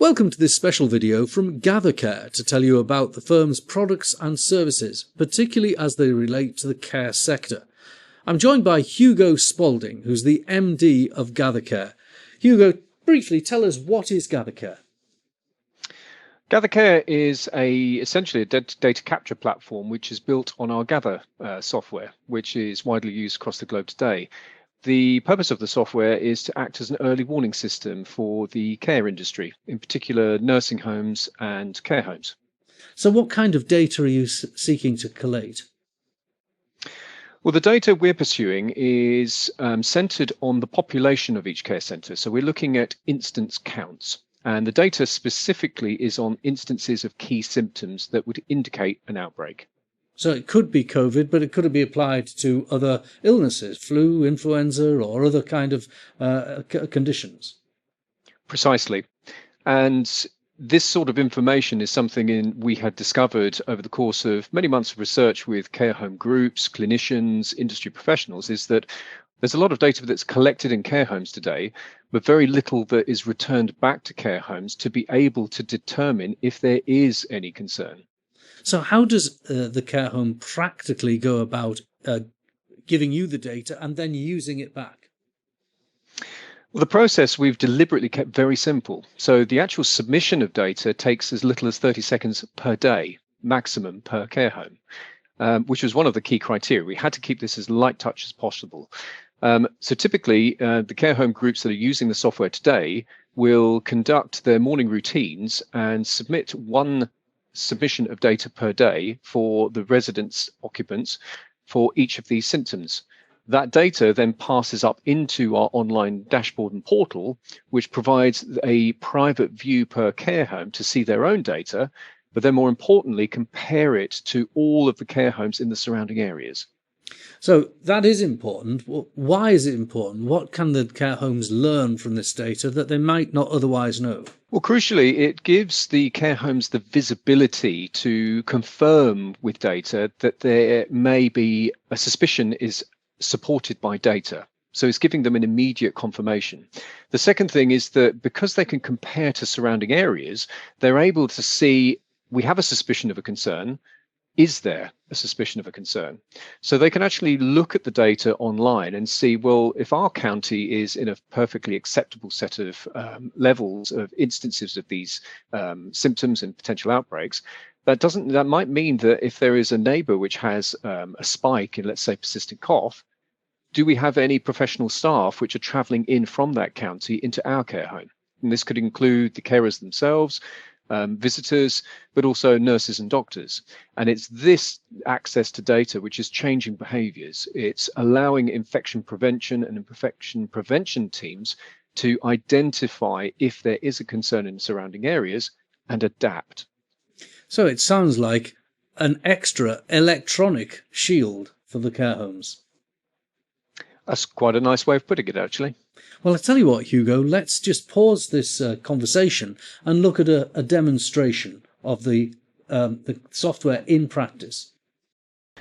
Welcome to this special video from GatherCare to tell you about the firm's products and services, particularly as they relate to the care sector. I'm joined by Hugo Spalding, who's the MD of GatherCare. Hugo, briefly tell us, what is GatherCare? GatherCare is essentially a data capture platform which is built on our Gather software, which is widely used across the globe today. The purpose of the software is to act as an early warning system for the care industry, in particular nursing homes and care homes. So what kind of data are you seeking to collate? Well, the data we're pursuing is centered on the population of each care center. So we're looking at instance counts. And the data specifically is on instances of key symptoms that would indicate an outbreak. So it could be COVID, but it could be applied to other illnesses, flu, influenza, or other kind of conditions. Precisely. And this sort of information is something we had discovered over the course of many months of research with care home groups, clinicians, industry professionals, is that there's a lot of data that's collected in care homes today, but very little that is returned back to care homes to be able to determine if there is any concern. So how does the care home practically go about giving you the data and then using it back? Well, the process we've deliberately kept very simple. So the actual submission of data takes as little as 30 seconds per day, maximum per care home, which was one of the key criteria. We had to keep this as light touch as possible. So typically, the care home groups that are using the software today will conduct their morning routines and submit one submission of data per day for the residents, occupants, for each of these symptoms. That data then passes up into our online dashboard and portal, which provides a private view per care home to see their own data, but then more importantly, compare it to all of the care homes in the surrounding areas. So that is important. Why is it important? What can the care homes learn from this data that they might not otherwise know? Well, crucially, it gives the care homes the visibility to confirm with data that there may be a suspicion is supported by data. So it's giving them an immediate confirmation. The second thing is that because they can compare to surrounding areas, they're able to see, we have a suspicion of a concern. Is there a suspicion of a concern? So they can actually look at the data online and see, well, if our county is in a perfectly acceptable set of levels of instances of these symptoms and potential outbreaks, that might mean that if there is a neighbor which has a spike in, let's say, persistent cough, do we have any professional staff which are traveling in from that county into our care home? And this could include the carers themselves, visitors, but also nurses and doctors. And it's this access to data which is changing behaviors. It's allowing infection prevention and infection prevention teams to identify if there is a concern in surrounding areas and adapt. So it sounds like an extra electronic shield for the care homes. That's quite a nice way of putting it, actually. Well, I tell you what, Hugo, let's just pause this conversation and look at a demonstration of the software in practice.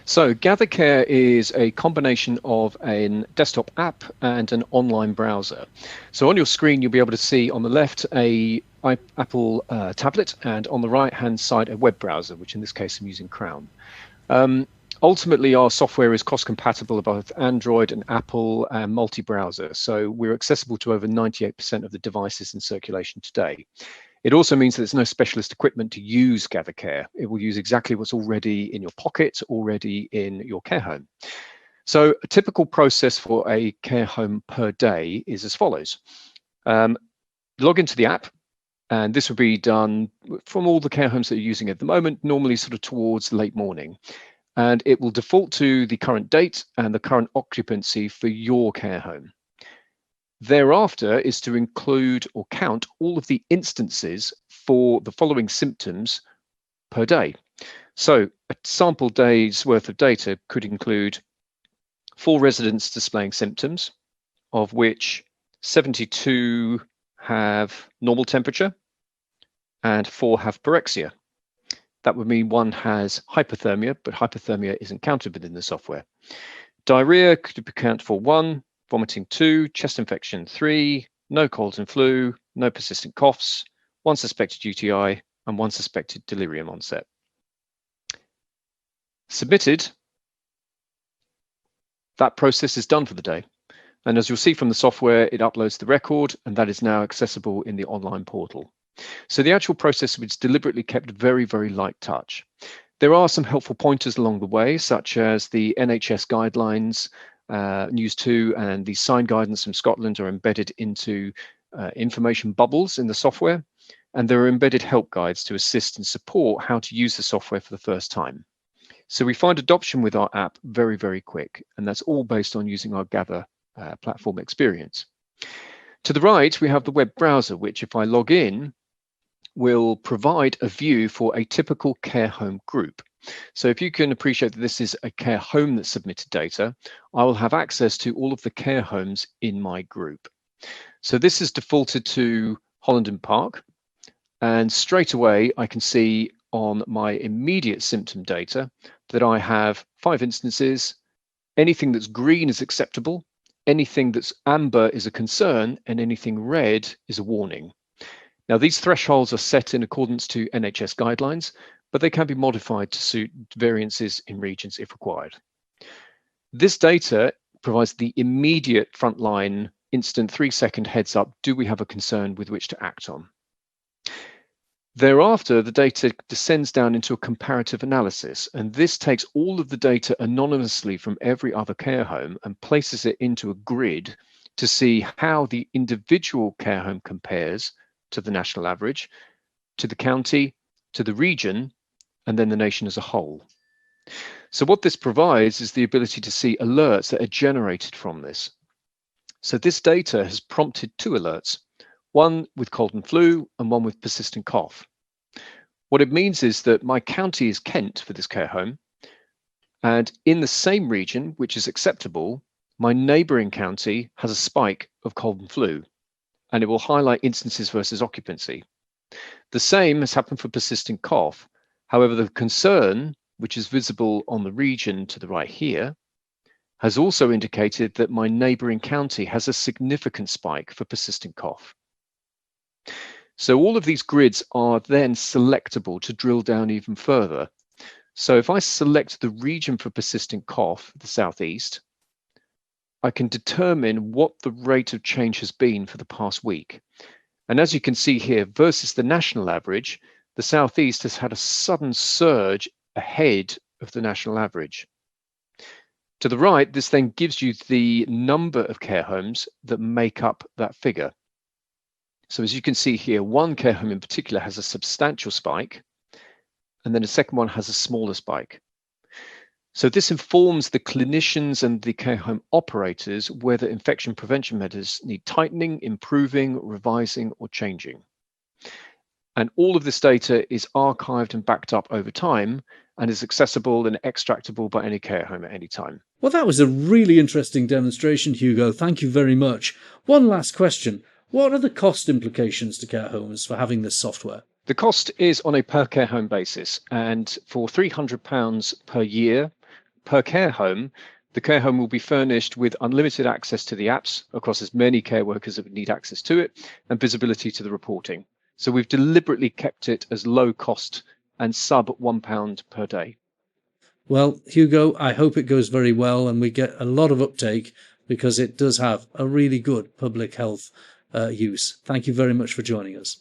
So GatherCare is a combination of a desktop app and an online browser. So on your screen, you'll be able to see on the left a Apple tablet, and on the right-hand side, a web browser, which in this case I'm using Chrome. Ultimately, our software is cross-compatible with both Android and Apple and multi-browser, so we're accessible to over 98% of the devices in circulation today. It also means that there's no specialist equipment to use GatherCare. It will use exactly what's already in your pocket, already in your care home. So a typical process for a care home per day is as follows. Log into the app, and this will be done from all the care homes that you're using at the moment, normally sort of towards late morning. And it will default to the current date and the current occupancy for your care home. Thereafter is to include or count all of the instances for the following symptoms per day. So a sample day's worth of data could include 4 residents displaying symptoms, of which 72 have normal temperature and 4 have pyrexia. That would mean 1 has hypothermia, but hypothermia isn't counted within the software. Diarrhea could account for 1, vomiting 2, chest infection 3, no colds and flu, no persistent coughs, one suspected UTI, and one suspected delirium onset. Submitted. That process is done for the day. And as you'll see from the software, it uploads the record, and that is now accessible in the online portal. So the actual process was deliberately kept very, very light touch. There are some helpful pointers along the way, such as the NHS guidelines, News 2, and the sign guidance from Scotland are embedded into information bubbles in the software, and there are embedded help guides to assist and support how to use the software for the first time. So we find adoption with our app very, very quick, and that's all based on using our Gather platform experience. To the right, we have the web browser, which if I log in, will provide a view for a typical care home group. So if you can appreciate that this is a care home that submitted data, I will have access to all of the care homes in my group. So this is defaulted to Holland Park, and straight away I can see on my immediate symptom data that I have 5 instances. Anything that's green is acceptable, anything that's amber is a concern, and anything red is a warning. Now, these thresholds are set in accordance to NHS guidelines, but they can be modified to suit variances in regions if required. This data provides the immediate frontline instant 3-second heads up, do we have a concern with which to act on? Thereafter, the data descends down into a comparative analysis, and this takes all of the data anonymously from every other care home and places it into a grid to see how the individual care home compares to the national average, to the county, to the region, and then the nation as a whole. So what this provides is the ability to see alerts that are generated from this. So this data has prompted 2 alerts, one with cold and flu and one with persistent cough. What it means is that my county is Kent for this care home, and in the same region, which is acceptable, my neighbouring county has a spike of cold and flu, and it will highlight instances versus occupancy. The same has happened for persistent cough. However, the concern, which is visible on the region to the right here, has also indicated that my neighbouring county has a significant spike for persistent cough. So all of these grids are then selectable to drill down even further. So if I select the region for persistent cough, the southeast, I can determine what the rate of change has been for the past week. And as you can see here, versus the national average, the southeast has had a sudden surge ahead of the national average. To the right, this then gives you the number of care homes that make up that figure. So as you can see here, one care home in particular has a substantial spike, and then a second one has a smaller spike. So this informs the clinicians and the care home operators whether infection prevention measures need tightening, improving, revising, or changing. And all of this data is archived and backed up over time and is accessible and extractable by any care home at any time. Well, that was a really interesting demonstration, Hugo. Thank you very much. One last question. What are the cost implications to care homes for having this software? The cost is on a per care home basis, and for £300 per year per care home, the care home will be furnished with unlimited access to the apps across as many care workers that would need access to it, and visibility to the reporting. So we've deliberately kept it as low cost and sub £1 per day. Well, Hugo, I hope it goes very well and we get a lot of uptake, because it does have a really good public health use. Thank you very much for joining us.